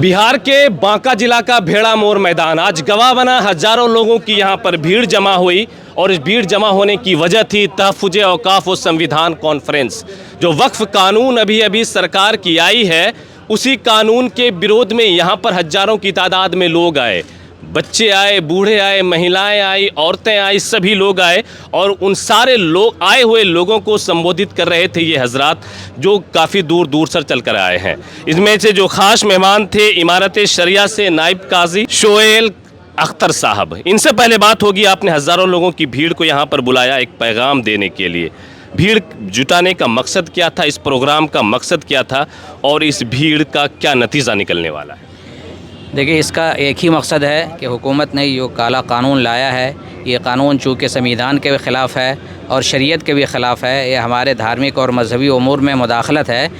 बिहार के बांका जिला का भेड़ा मोड़ मैदान आज गवाह बना। हजारों लोगों की यहाँ पर भीड़ जमा हुई और इस भीड़ जमा होने की वजह थी तहफ़्फ़ुज़ औक़ाफ़ व संविधान कॉन्फ्रेंस। जो वक्फ़ कानून अभी सरकार की आई है, उसी कानून के विरोध में यहाँ पर हजारों की तादाद में लोग आए। बच्चे आए, बूढ़े आए, महिलाएं आई, औरतें आई, सभी लोग आए और उन सारे लोग आए हुए लोगों को संबोधित कर रहे थे ये हजरात, जो काफ़ी दूर दूर से चल कर आए हैं। इसमें से जो ख़ास मेहमान थे, इमारत शरिया से नायब काजी शोएल अख्तर साहब। इनसे पहले बात होगी। आपने हज़ारों लोगों की भीड़ को यहाँ पर बुलाया एक पैगाम देने के लिए। भीड़ जुटाने का मकसद क्या था, इस प्रोग्राम का मकसद क्या था और इस भीड़ का क्या नतीजा निकलने वाला है? देखिए, इसका एक ही मकसद है कि हुकूमत ने जो काला कानून लाया है, ये कानून चूँकि संविधान के भी ख़िलाफ़ है और शरीयत के भी ख़िलाफ़ है, ये हमारे धार्मिक और मजहबी उमूर में मुदाखलत है।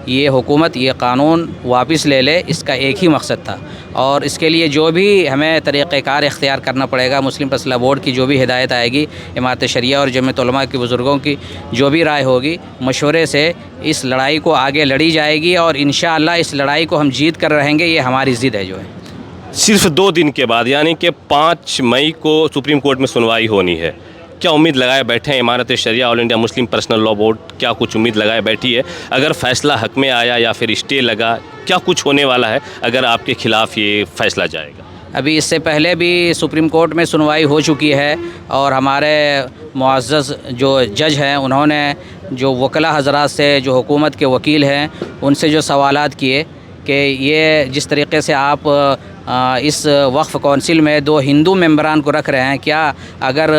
ये हुकूमत ये कानून वापस ले ले, इसका एक ही मकसद था। और इसके लिए जो भी हमें तरीक़ेकार इख्तियार करना पड़ेगा, मुस्लिम फैसला बोर्ड की जो भी हिदायत आएगी, इमारत शरिया और जमीयत उलमा के बुज़ुर्गों की जो भी राय होगी, मशवरे से इस लड़ाई को आगे लड़ी जाएगी और इंशाअल्लाह इस लड़ाई को हम जीत कर रहेंगे। ये हमारी ज़िद है जो है। सिर्फ 2 दिन के बाद यानी कि 5 मई को सुप्रीम कोर्ट में सुनवाई होनी है। क्या उम्मीद लगाए बैठे हैं Imarat Shariah all India Muslim personal law board? क्या कुछ उम्मीद लगाए बैठी है? अगर फ़ैसला हक में आया या फिर स्टे लगा, क्या कुछ होने वाला है अगर आपके ख़िलाफ़ ये फ़ैसला जाएगा? अभी इससे पहले भी सुप्रीम कोर्ट में सुनवाई हो चुकी है और हमारे मुअज़्ज़ज़ जो जज हैं, उन्होंने जो वकला हज़रात से, जो हुकूमत के वकील हैं, उनसे जो सवालात किए कि ये जिस तरीके से आप इस वक्फ़ कौंसिल में 2 हिंदू मेंबरान को रख रहे हैं, क्या अगर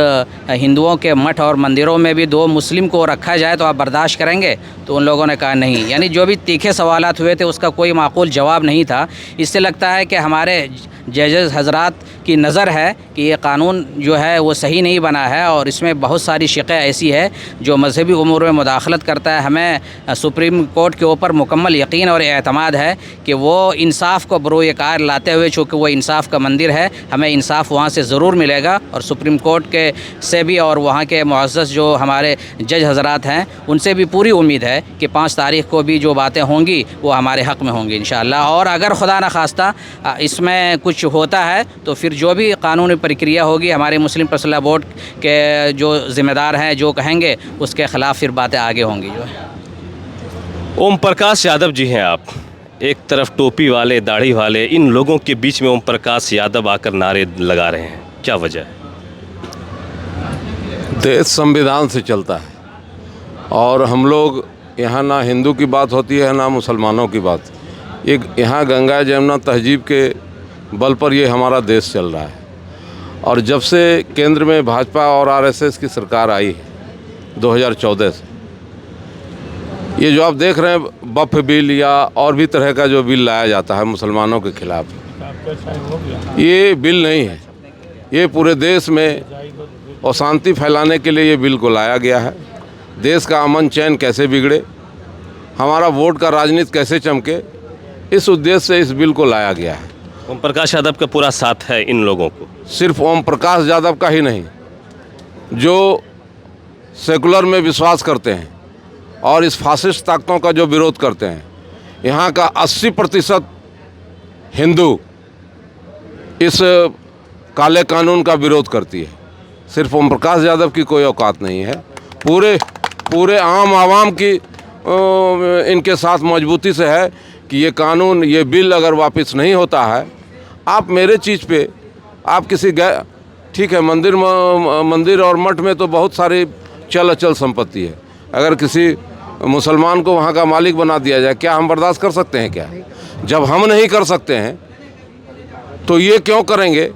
हिंदुओं के मठ और मंदिरों में भी 2 मुस्लिम को रखा जाए तो आप बर्दाश्त करेंगे? तो उन लोगों ने कहा नहीं। यानी जो भी तीखे सवालात हुए थे उसका कोई माकूल जवाब नहीं था। इससे लगता है कि हमारे जजेस हज़रात की नज़र है कि ये कानून जो है वो सही नहीं बना है और इसमें बहुत सारी शिक़ें ऐसी है जो मजहबी उमूर में मुदाखलत करता है। हमें सुप्रीम कोर्ट के ऊपर मुकम्मल यकीन और एतमाद है कि वो इंसाफ़ को बरूए कार लाते हुए, चूँकि वो इंसाफ़ का मंदिर है, हमें इंसाफ़ वहाँ से ज़रूर मिलेगा। और सुप्रीम कोर्ट के से भी और वहाँ के मुअज़्ज़ज़ जो हमारे जज हज़रात हैं, उनसे भी पूरी उम्मीद है कि 5 तारीख़ को भी जो बातें होंगी वो हमारे हक़ में होंगी इंशाअल्लाह। और अगर खुदा न खास्ता इसमें कुछ होता है तो फिर जो भी कानूनी प्रक्रिया होगी, हमारे मुस्लिम फैसला बोर्ड के जो ज़िम्मेदार हैं जो कहेंगे उसके ख़िलाफ़ फिर बातें आगे होंगी। जो है ओम प्रकाश यादव जी हैं आप, एक तरफ टोपी वाले, दाढ़ी वाले, इन लोगों के बीच में ओम प्रकाश यादव आकर नारे लगा रहे हैं, क्या वजह है? देश संविधान से चलता है और हम लोग यहाँ ना हिंदू की बात होती है ना मुसलमानों की बात। यहाँ गंगा जमुना तहजीब के बल पर ये हमारा देश चल रहा है। और जब से केंद्र में भाजपा और आरएसएस की सरकार आई है 2014 से, ये जो आप देख रहे हैं वक्फ बिल या और भी तरह का जो बिल लाया जाता है मुसलमानों के खिलाफ, ये बिल नहीं है। ये पूरे देश में अशांति फैलाने के लिए ये बिल को लाया गया है। देश का अमन चैन कैसे बिगड़े, हमारा वोट का राजनीति कैसे चमके, इस उद्देश्य से इस बिल को लाया गया है। ओम प्रकाश यादव का पूरा साथ है इन लोगों को? सिर्फ ओम प्रकाश यादव का ही नहीं, जो सेकुलर में विश्वास करते हैं और इस फासिस्ट ताकतों का जो विरोध करते हैं, यहाँ का 80% हिंदू इस काले कानून का विरोध करती है। सिर्फ ओम प्रकाश यादव की कोई औकात नहीं है। पूरे आम आवाम की इनके साथ मजबूती से है कि ये कानून, ये बिल अगर वापस नहीं होता है, आप मेरे चीज़ पे आप किसी ठीक है, मंदिर और मठ में तो बहुत सारी चल अचल संपत्ति है। अगर किसी मुसलमान को वहाँ का मालिक बना दिया जाए, क्या हम बर्दाश्त कर सकते हैं? क्या जब हम नहीं कर सकते हैं तो ये क्यों करेंगे?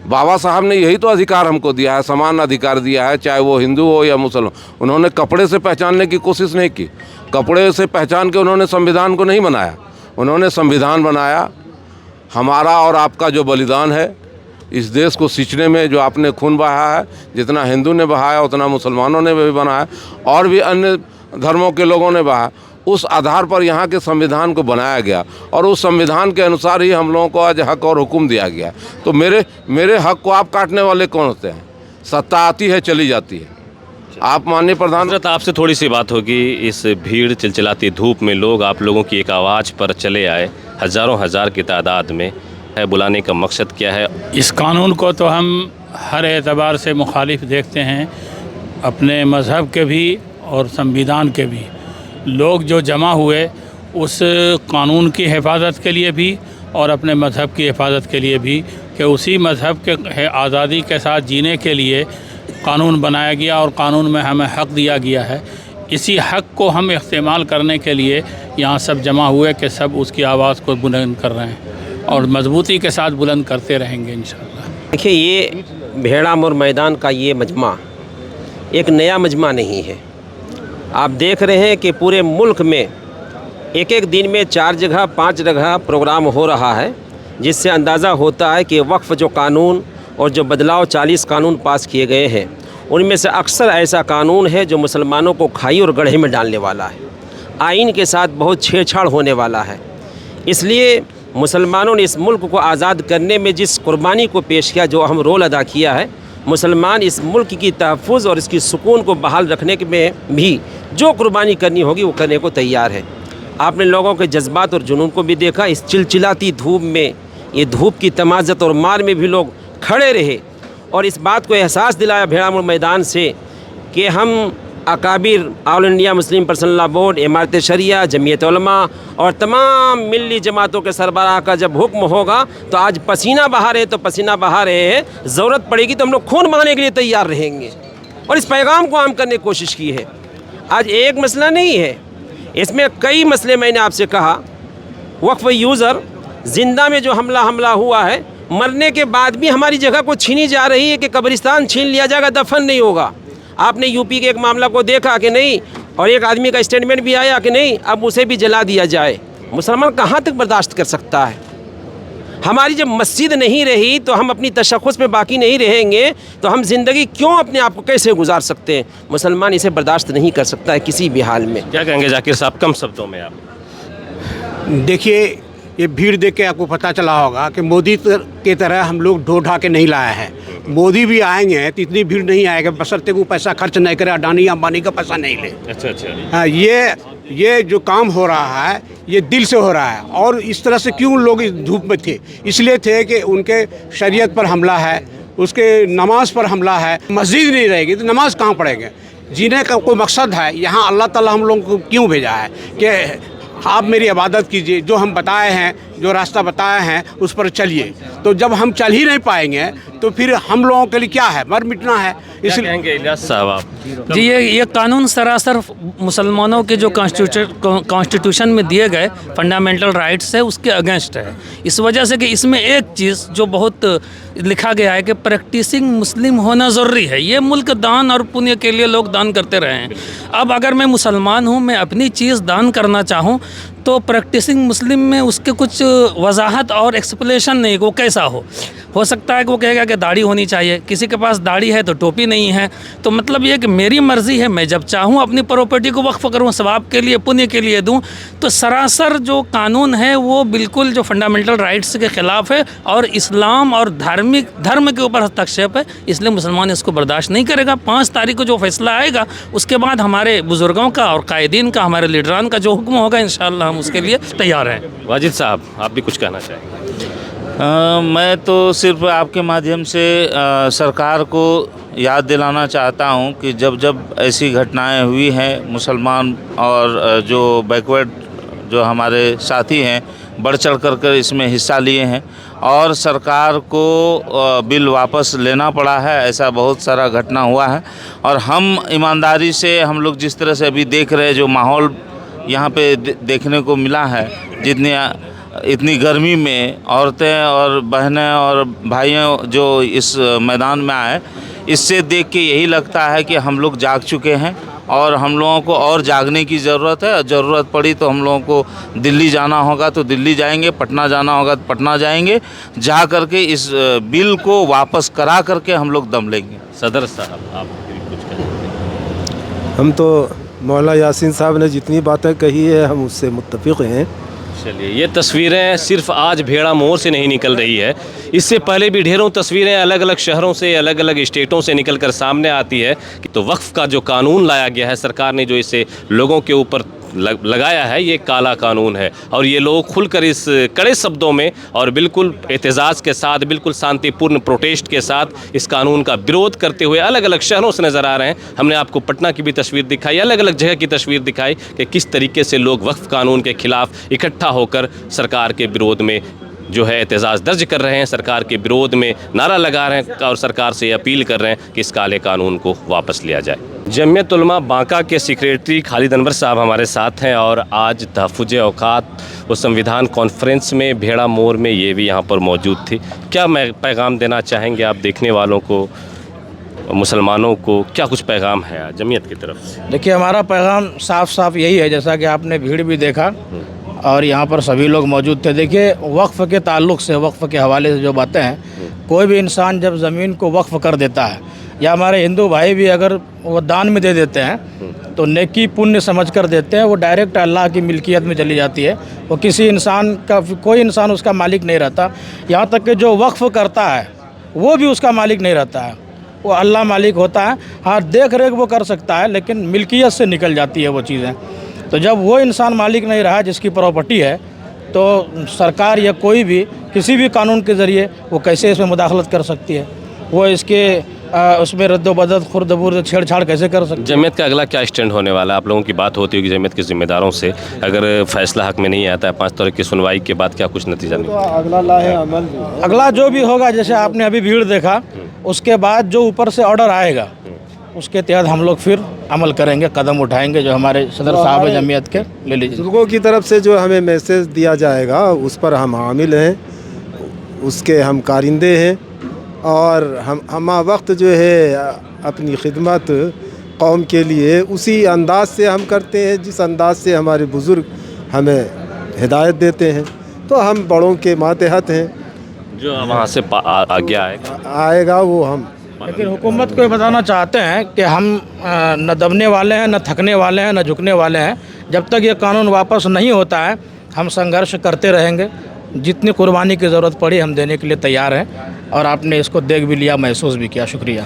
बाबा साहब ने यही तो अधिकार हमको दिया है, समान अधिकार दिया है, चाहे वो हिंदू हो या मुसलमान। उन्होंने कपड़े से पहचानने की कोशिश नहीं की। कपड़े से पहचान के उन्होंने संविधान को नहीं बनाया। उन्होंने संविधान बनाया। हमारा और आपका जो बलिदान है इस देश को सींचने में, जो आपने खून बहाया है, जितना हिंदू ने बहाया उतना मुसलमानों ने भी बनाया और भी अन्य धर्मों के लोगों ने बहाया। उस आधार पर यहाँ के संविधान को बनाया गया और उस संविधान के अनुसार ही हम लोगों को आज हक और हुक्म दिया गया। तो मेरे हक को आप काटने वाले कौन होते हैं? सत्ता आती है, चली जाती है। आप माननीय प्रधानमंत्री, आपसे थोड़ी सी बात होगी। इस भीड़ चिलचिलाती धूप में लोग आप लोगों की एक आवाज़ पर चले आए, हज़ारों हज़ार की तादाद में है, बुलाने का मकसद क्या है? इस कानून को तो हम हर एतबार से मुखालिफ देखते हैं, अपने मज़हब के भी और संविधान के भी। लोग जो जमा हुए उस कानून की हिफाजत के लिए भी और अपने मज़हब की हिफाजत के लिए भी, कि उसी मज़हब के आज़ादी के साथ जीने के लिए कानून बनाया गया और कानून में हमें हक़ दिया गया है। इसी हक़ को हम इस्तेमाल करने के लिए यहाँ सब जमा हुए कि सब उसकी आवाज़ को बुलंद कर रहे हैं और मजबूती के साथ बुलंद करते रहेंगे इंशाअल्लाह। देखिए, ये भेड़ा मोड़ मैदान का ये मजमा एक नया मजमा नहीं है। आप देख रहे हैं कि पूरे मुल्क में एक एक दिन में 4 जगह 5 जगह प्रोग्राम हो रहा है, जिससे अंदाज़ा होता है कि वक्फ़ जो कानून और जो बदलाव 40 कानून पास किए गए हैं, उनमें से अक्सर ऐसा कानून है जो मुसलमानों को खाई और गड्ढे में डालने वाला है, आइन के साथ बहुत छेड़छाड़ होने वाला है। इसलिए मुसलमानों ने इस मुल्क को आज़ाद करने में जिस कुर्बानी को पेश किया, जो अहम रोल अदा किया है, मुसलमान इस मुल्क की तहफ़्फ़ुज़ और इसकी सुकून को बहाल रखने में भी जो कुर्बानी करनी होगी वो करने को तैयार है। आपने लोगों के जज्बात और जुनून को भी देखा। इस चिलचिलाती धूप में, ये धूप की तमाज़त और मार में भी लोग खड़े रहे और इस बात को एहसास दिलाया भेड़ा मोड़ मैदान से कि हम अकाबिर all India Muslim personal law board, Imarat Shariah, Jamiat Ulama और तमाम मिली जमातों के सरबराह का जब हुक्म होगा तो आज पसीना बहा रहे तो पसीना बहा रहे हैं, ज़रूरत पड़ेगी तो हम लोग खून बहाने के लिए तैयार रहेंगे। और इस पैगाम को आम करने की कोशिश की है। आज एक मसला नहीं है, इसमें कई मसले। मैंने आपसे कहा वक्फ यूज़र ज़िंदा में जो हमला हुआ है, मरने के बाद भी हमारी जगह को छीनी जा रही है कि कब्रिस्तान छीन लिया जाएगा, दफन नहीं होगा। आपने यूपी के एक मामला को देखा कि नहीं, और एक आदमी का स्टेटमेंट भी आया कि नहीं अब उसे भी जला दिया जाए। मुसलमान कहाँ तक बर्दाश्त कर सकता है? हमारी जब मस्जिद नहीं रही तो हम अपनी तशख़्ख़ुस में बाकी नहीं रहेंगे तो हम ज़िंदगी क्यों अपने आप को कैसे गुजार सकते हैं? मुसलमान इसे बर्दाश्त नहीं कर सकता है किसी भी हाल में। क्या कहेंगे जाकिर साहब, कम शब्दों में आप? देखिए, ये भीड़ देख के आपको पता चला होगा कि मोदी के तरह हम लोग ढो ढा के नहीं लाए हैं। मोदी भी आएंगे तो इतनी भीड़ नहीं आएगा, बशर्ते वो पैसा खर्च नहीं करे, अडानी अंबानी का पैसा नहीं ले। अच्छा। हाँ, ये जो काम हो रहा है ये दिल से हो रहा है। और इस तरह से क्यों लोग इस धूप में थे? इसलिए थे कि उनके शरीयत पर हमला है, उसके नमाज पर हमला है। मस्जिद नहीं रहेगी तो नमाज कहाँ पढ़ेंगे? जीने का कोई मकसद है। यहाँ अल्लाह ताला हम लोगों को क्यों भेजा है कि आप मेरी इबादत कीजिए, जो हम बताए हैं, जो रास्ता बताए हैं उस पर चलिए। तो जब हम चल ही नहीं पाएंगे तो फिर हम लोगों के लिए क्या है? मर मिटना है। इसलिए कहेंगे इलियास साहब आप? जी, ये कानून सरासर मुसलमानों के जो कॉन्स्टिट्यूशन में दिए गए फंडामेंटल राइट्स है उसके अगेंस्ट है। इस वजह से कि इसमें एक चीज़ जो बहुत लिखा गया है कि प्रैक्टिसिंग मुस्लिम होना ज़रूरी है। ये मुल्क दान और पुण्य के लिए लोग दान करते रहे हैं। अब अगर मैं मुसलमान हूँ, मैं अपनी चीज़ दान करना चाहूँ तो प्रैक्टिसिंग मुस्लिम में उसके कुछ वजाहत और एक्सप्लेनेशन नहीं, वो कैसा हो सकता है कि वो कहेगा कि दाढ़ी होनी चाहिए, किसी के पास दाढ़ी है तो टोपी नहीं है। तो मतलब ये कि मेरी मर्ज़ी है, मैं जब चाहूँ अपनी प्रॉपर्टी को वक्फ करूँ, सवाब के लिए, पुण्य के लिए दूँ। तो सरासर जो कानून है वो बिल्कुल जो फंडामेंटल राइट्स के ख़िलाफ़ है और इस्लाम और धर्म के ऊपर हस्तक्षेप है। इसलिए मुसलमान इसको बर्दाश्त नहीं करेगा। 5 तारीख को जो फैसला आएगा उसके बाद हमारे बुज़ुर्गों का और कायदीन का, हमारे लीडरान का जो हुक्म होगा, इंशाअल्लाह हम उसके लिए तैयार हैं। वाजिद साहब, आप भी कुछ कहना चाहेंगे? मैं तो सिर्फ आपके माध्यम से सरकार को याद दिलाना चाहता हूं कि जब ऐसी घटनाएं हुई हैं, मुसलमान और जो बैकवर्ड जो हमारे साथी हैं बढ़ चढ़ कर इसमें हिस्सा लिए हैं और सरकार को बिल वापस लेना पड़ा है। ऐसा बहुत सारा घटना हुआ है और हम ईमानदारी से, हम लोग जिस तरह से अभी देख रहे हैं, जो माहौल यहाँ पे देखने को मिला है, इतनी गर्मी में औरतें और बहनें और भाइयों जो इस मैदान में आए, इससे देख के यही लगता है कि हम लोग जाग चुके हैं और हम लोगों को और जागने की ज़रूरत है। ज़रूरत पड़ी तो हम लोगों को दिल्ली जाना होगा तो दिल्ली जाएंगे, पटना जाना होगा तो पटना जाएंगे, जा करके इस बिल को वापस करा करके हम लोग दम लेंगे। सदर साहब, आप भी कुछ कहेंगे? हम तो मौला यासीन साहब ने जितनी बातें कही है हम उससे मुत्तफ़िक़ हैं। चलिए, ये तस्वीरें सिर्फ आज भेड़ा मोड़ से नहीं निकल रही है, इससे पहले भी ढेरों तस्वीरें अलग अलग शहरों से, अलग अलग स्टेटों से निकलकर सामने आती है। तो वक्फ़ का जो कानून लाया गया है सरकार ने, जो इसे लोगों के ऊपर लगाया है ये काला कानून है और ये लोग खुलकर इस कड़े शब्दों में और बिल्कुल एहतजाज के साथ, बिल्कुल शांतिपूर्ण प्रोटेस्ट के साथ इस कानून का विरोध करते हुए अलग अलग शहरों से नज़र आ रहे हैं। हमने आपको पटना की भी तस्वीर दिखाई, अलग अलग जगह की तस्वीर दिखाई कि किस तरीके से लोग वक्फ कानून के खिलाफ इकट्ठा होकर सरकार के विरोध में जो है एहतजाज दर्ज कर रहे हैं, सरकार के विरोध में नारा लगा रहे हैं और सरकार से अपील कर रहे हैं कि इस काले कानून को वापस लिया जाए। जमीयत उलमा बांका के सेक्रेटरी खालिद अनवर साहब हमारे साथ हैं और आज तहफ़्फ़ुज़ औक़ात व संविधान कॉन्फ्रेंस में भेड़ा मोड़ में ये भी यहाँ पर मौजूद थी। क्या पैगाम देना चाहेंगे आप देखने वालों को, मुसलमानों को? क्या कुछ पैगाम है जमीयत की तरफ से? देखिए, हमारा पैगाम साफ साफ यही है, जैसा कि आपने भीड़ भी देखा और यहाँ पर सभी लोग मौजूद थे। देखिए, वक्फ़ के ताल्लुक़ से, वक्फ़ के हवाले से जो बातें हैं, कोई भी इंसान जब ज़मीन को वक्फ़ कर देता है या हमारे हिंदू भाई भी अगर वो दान में दे देते हैं तो नेकी पुण्य समझ कर देते हैं, वो डायरेक्ट अल्लाह की मिल्कियत में चली जाती है। वो किसी इंसान का, कोई इंसान उसका मालिक नहीं रहता। यहाँ तक कि जो वक्फ़ करता है वो भी उसका मालिक नहीं रहता है, वो अल्लाह मालिक होता है। हाँ, देख रेख वो कर सकता है लेकिन मिल्कियत से निकल जाती है वो चीज़ें। तो जब वो इंसान मालिक नहीं रहा जिसकी प्रॉपर्टी है, तो सरकार या कोई भी किसी भी कानून के ज़रिए वो कैसे इसमें मुदाखलत कर सकती है? वो इसके उसमें रद्दोबदल, खुर्द-बुर्द, छेड़छाड़ कैसे कर सकते? जमीयत का अगला क्या स्टैंड होने वाला है? आप लोगों की बात होती होगी जमीयत के ज़िम्मेदारों से, अगर फैसला हक में नहीं आता है 5 तारीख की सुनवाई के बाद क्या कुछ नतीजा नहीं? अगला जो भी होगा, जैसे आपने अभी भीड़ देखा, उसके बाद जो ऊपर से ऑर्डर आएगा उसके तहत हम लोग फिर अमल करेंगे, कदम उठाएंगे। जो हमारे सदर साहब है जमीयत के, ले लीजिए। बुजुर्गों की तरफ से जो हमें मैसेज दिया जाएगा उस पर हम आमिल हैं, उसके हम कारिंदे हैं और हम वक्त जो है अपनी खिदमत कौम के लिए उसी अंदाज से हम करते हैं जिस अंदाज से हमारे बुज़ुर्ग हमें हिदायत देते हैं। तो हम बड़ों के मातहत हैं, जो वहाँ से आगे आएगा वो हम। लेकिन हुकूमत को ये बताना चाहते हैं कि हम न दबने वाले हैं, न थकने वाले हैं, न झुकने वाले हैं। जब तक ये कानून वापस नहीं होता है हम संघर्ष करते रहेंगे। जितनी कुर्बानी की ज़रूरत पड़ी हम देने के लिए तैयार हैं और आपने इसको देख भी लिया, महसूस भी किया। शुक्रिया।